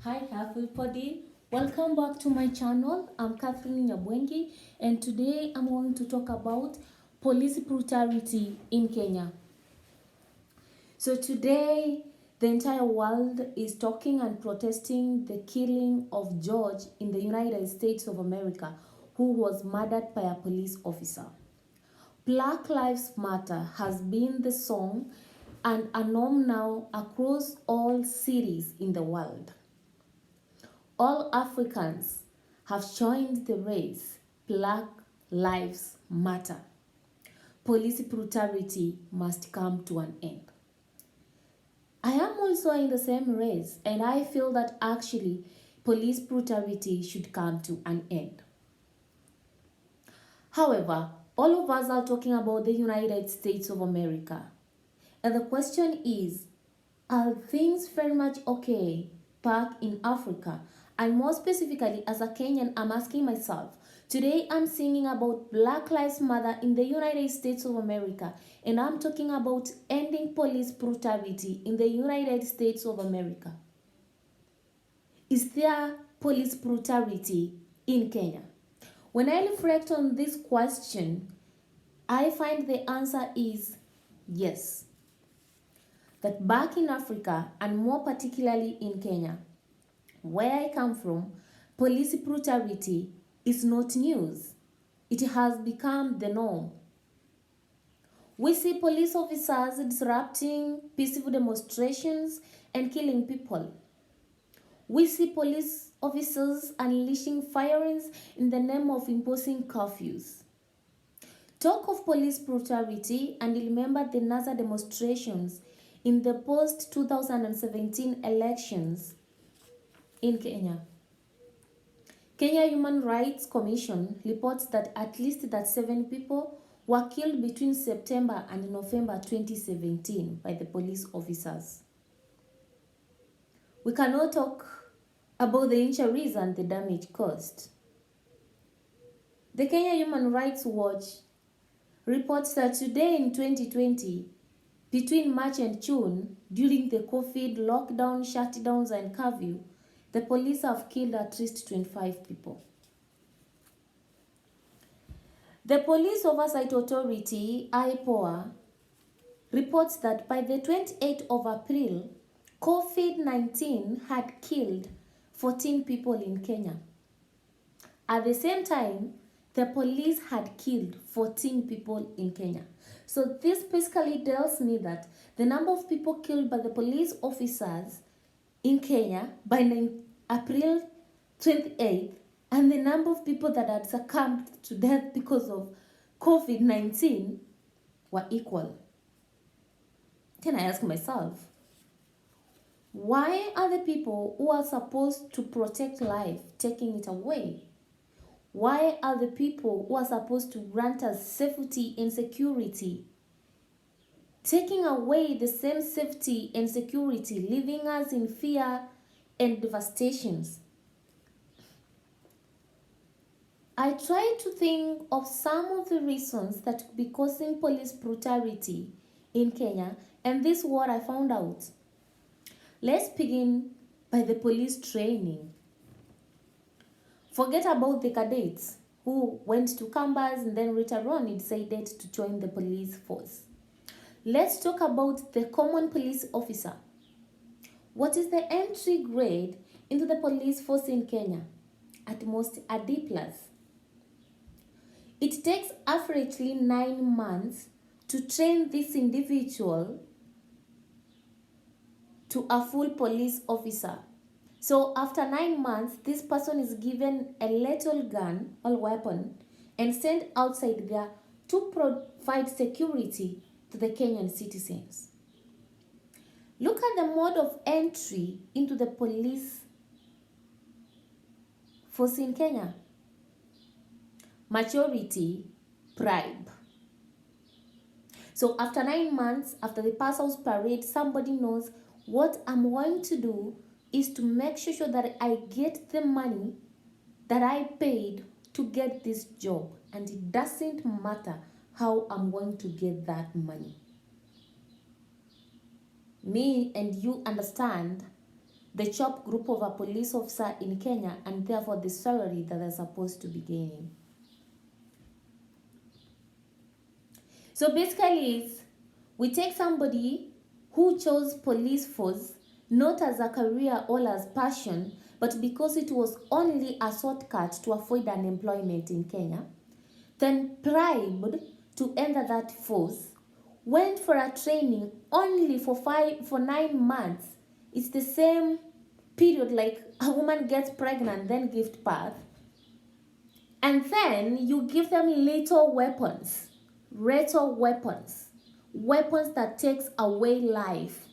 Hi everybody, welcome back to my channel. I'm Catherine Nyabwengi and today I'm going to talk about police brutality in Kenya. So today the entire world is talking and protesting the killing of George in the United States of America, who was murdered by a police officer. Black Lives Matter has been the song and a norm now across all cities in the world. All Africans have joined the race. Black Lives Matter. Police brutality must come to an end. I am also in the same race, and I feel that actually police brutality should come to an end. However, all of us are talking about the United States of America. And the question is, are things very much okay back in Africa? And more specifically, as a Kenyan, I'm asking myself, today I'm singing about Black Lives Matter in the United States of America, and I'm talking about ending police brutality in the United States of America. Is there police brutality in Kenya? When I reflect on this question, I find the answer is yes. That back in Africa, and more particularly in Kenya, where I come from, police brutality is not news. It has become the norm. We see police officers disrupting peaceful demonstrations and killing people. We see police officers unleashing firearms in the name of imposing curfews. Talk of police brutality and remember the NASA demonstrations in the post-2017 elections in Kenya. Kenya Human Rights Commission reports that at least 7 people were killed between September and November 2017 by the police officers. We cannot talk about the injuries and the damage caused. The Kenya Human Rights Watch reports that today in 2020, between March and June, during the COVID lockdown, shutdowns and curfew, the police have killed at least 25 people. The Police Oversight Authority, IPOA, reports that by the 28th of April, COVID-19 had killed 14 people in Kenya. At the same time, the police had killed 14 people in Kenya. So this basically tells me that the number of people killed by the police officers in Kenya by April 28th and the number of people that had succumbed to death because of COVID-19 were equal. Then I ask myself, why are the people who are supposed to protect life taking it away? Why are the people who are supposed to grant us safety and security taking away the same safety and security, leaving us in fear and devastations? I try to think of some of the reasons that could be causing police brutality in Kenya, and this is what I found out. Let's begin by the police training. Forget about the cadets who went to campus and then later on decided to join the police force. Let's talk about the common police officer. What is the entry grade into the police force in Kenya? At most a D+. It takes averagely 9 months to train this individual to a full police officer. So after 9 months, this person is given a lethal gun or weapon and sent outside there to provide security to the Kenyan citizens. Look at the mode of entry into the police force in Kenya. Majority, bribe. So after 9 months, after the pass out parade, somebody knows what I'm going to do is to make sure that I get the money that I paid to get this job. And it doesn't matter how I'm going to get that money. Me and you understand the top group of a police officer in Kenya, and therefore the salary that they're supposed to be gaining. So basically, we take somebody who chose police force not as a career or as passion, but because it was only a shortcut to avoid unemployment in Kenya, then bribed to enter that force, went for a training only for 9 months. It's the same period like a woman gets pregnant, then gives birth. And then you give them little weapons that takes away life,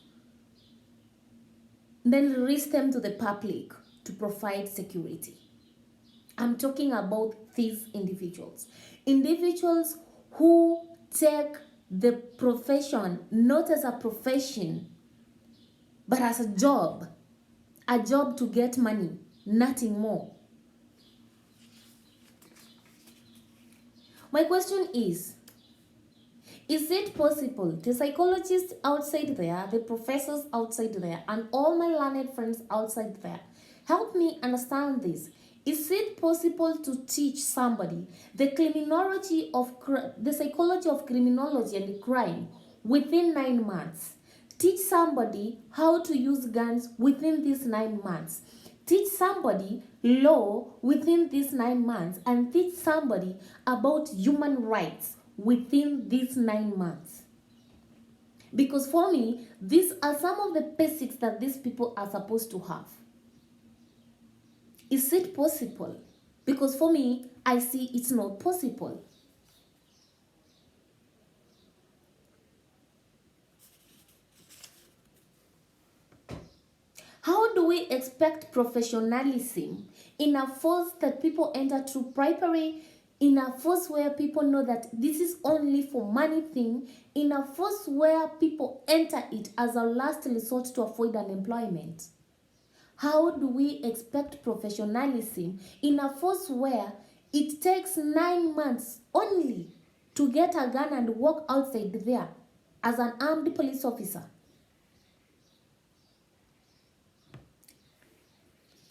then release them to the public to provide security. I'm talking about these individuals who take the profession not as a profession, but as a job to get money, nothing more. My question is it possible, the psychologists outside there, the professors outside there, and all my learned friends outside there, help me understand this. Is it possible to teach somebody the psychology of criminology and crime within 9 months? Teach somebody how to use guns within these 9 months. Teach somebody law within these 9 months, and teach somebody about human rights within these 9 months. Because for me, these are some of the basics that these people are supposed to have. Is it possible? Because for me, I see it's not possible. How do we expect professionalism in a force that people enter through bribery, in a force where people know that this is only for money thing, in a force where people enter it as a last resort to avoid unemployment? How do we expect professionalism in a force where it takes 9 months only to get a gun and walk outside there as an armed police officer?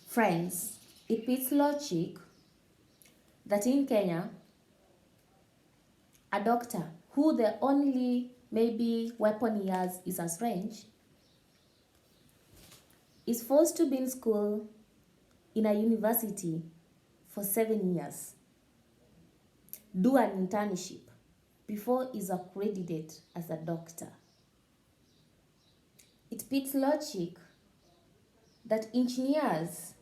Friends, it beats logic that in Kenya, a doctor who the only maybe weapon he has is a syringe is forced to be in school in a university for 7 years, do an internship before he's accredited as a doctor. It beats logic that engineers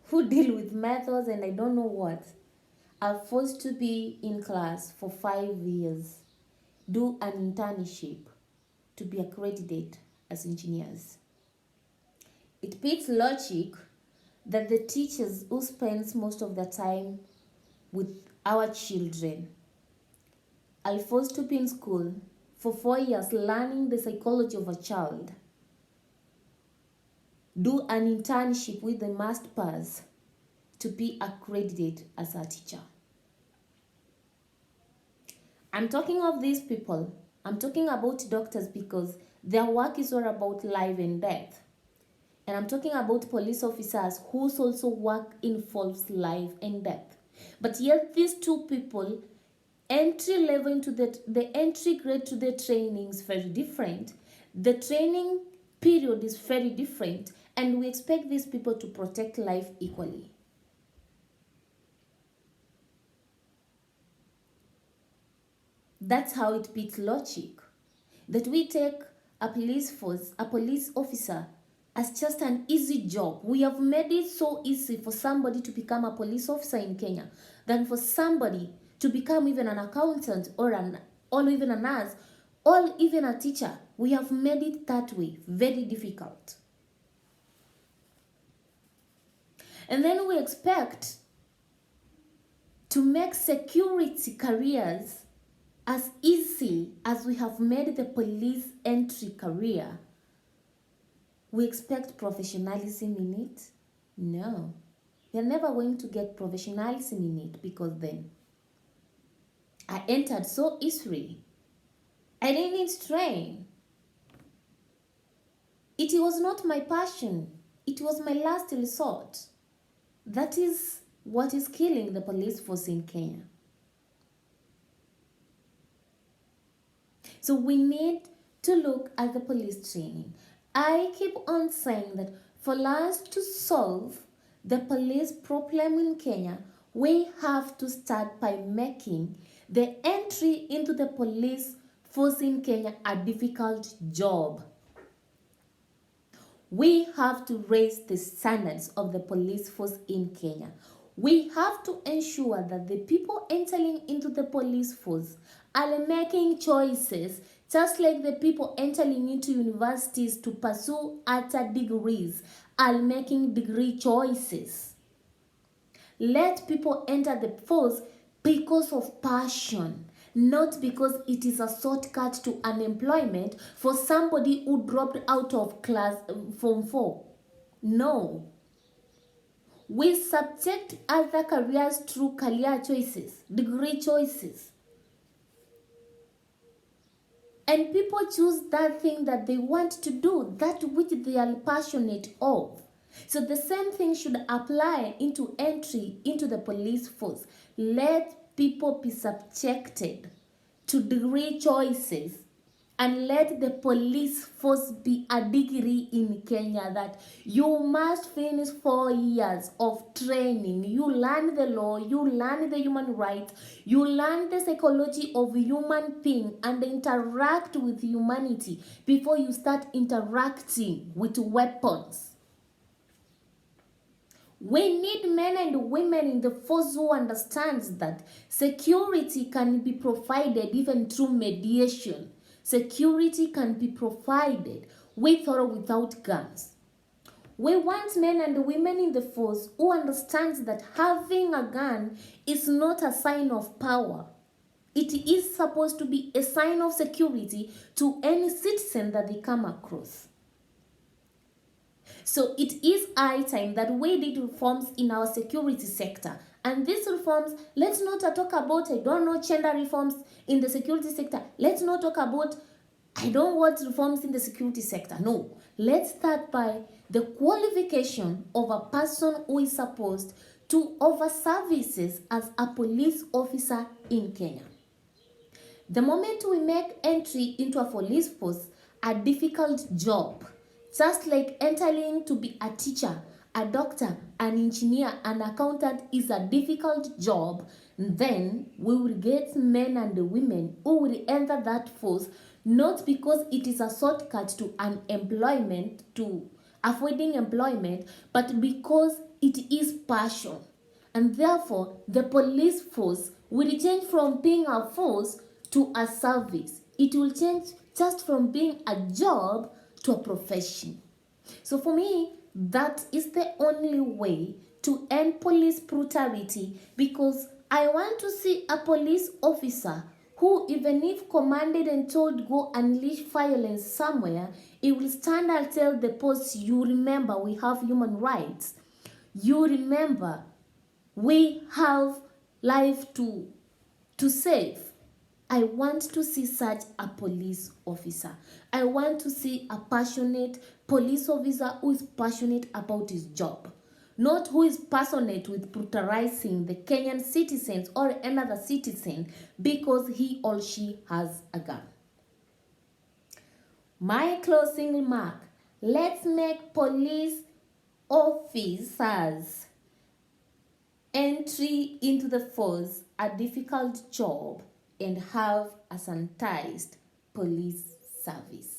who deal with methods and I don't know what are forced to be in class for 5 years, do an internship to be accredited as engineers. It beats logic that the teachers who spends most of the time with our children are forced to be in school for 4 years learning the psychology of a child, do an internship with the masters to be accredited as a teacher. I'm talking of these people. I'm talking about doctors because their work is all about life and death. And I'm talking about police officers whose also work involves life and death. But yet these two people, entry level into the entry grade to the training is very different. The training period is very different, and we expect these people to protect life equally. That's how it beats logic. That we take a police force, a police officer, as just an easy job. We have made it so easy for somebody to become a police officer in Kenya than for somebody to become even an accountant or even a nurse or even a teacher. We have made it that way, very difficult. And then we expect to make security careers as easy as we have made the police entry career. We expect professionalism in it? No. You're never going to get professionalism in it because then I entered so easily. I didn't train. It was not my passion. It was my last resort. That is what is killing the police force in Kenya. So we need to look at the police training. I keep on saying that for us to solve the police problem in Kenya, we have to start by making the entry into the police force in Kenya a difficult job. We have to raise the standards of the police force in Kenya. We have to ensure that the people entering into the police force are making choices just like the people entering into universities to pursue other degrees are making degree choices. Let people enter the force because of passion, not because it is a shortcut to unemployment for somebody who dropped out of class form 4. No. We subject other careers through career choices, degree choices. And people choose that thing that they want to do, that which they are passionate of. So the same thing should apply into entry into the police force. Let people be subjected to degree choices, and let the police force be a degree in Kenya that you must finish 4 years of training. You learn the law, you learn the human rights, you learn the psychology of human being and interact with humanity before you start interacting with weapons. We need men and women in the force who understands that security can be provided even through mediation. Security can be provided with or without guns. We want men and women in the force who understands that having a gun is not a sign of power. It is supposed to be a sign of security to any citizen that they come across. So it is high time that we did reforms in our security sector. And these reforms, let's not talk about, gender reforms in the security sector. Let's not talk about, reforms in the security sector. No. Let's start by the qualification of a person who is supposed to offer services as a police officer in Kenya. The moment we make entry into a police force a difficult job, just like entering to be a teacher, a doctor, an engineer, an accountant is a difficult job, then we will get men and women who will enter that force not because it is a shortcut to unemployment, to avoiding employment, but because it is passion. And therefore, the police force will change from being a force to a service. It will change just from being a job to a profession. So for me, that is the only way to end police brutality, because I want to see a police officer who, even if commanded and told go unleash violence somewhere, he will stand and tell the post, you remember we have human rights. You remember we have life to save. I want to see such a police officer. I want to see a passionate police officer who is passionate about his job. Not who is passionate with brutalizing the Kenyan citizens or another citizen because he or she has a gun. My closing remark, let's make police officers entry into the force a difficult job and have a sanitized police service.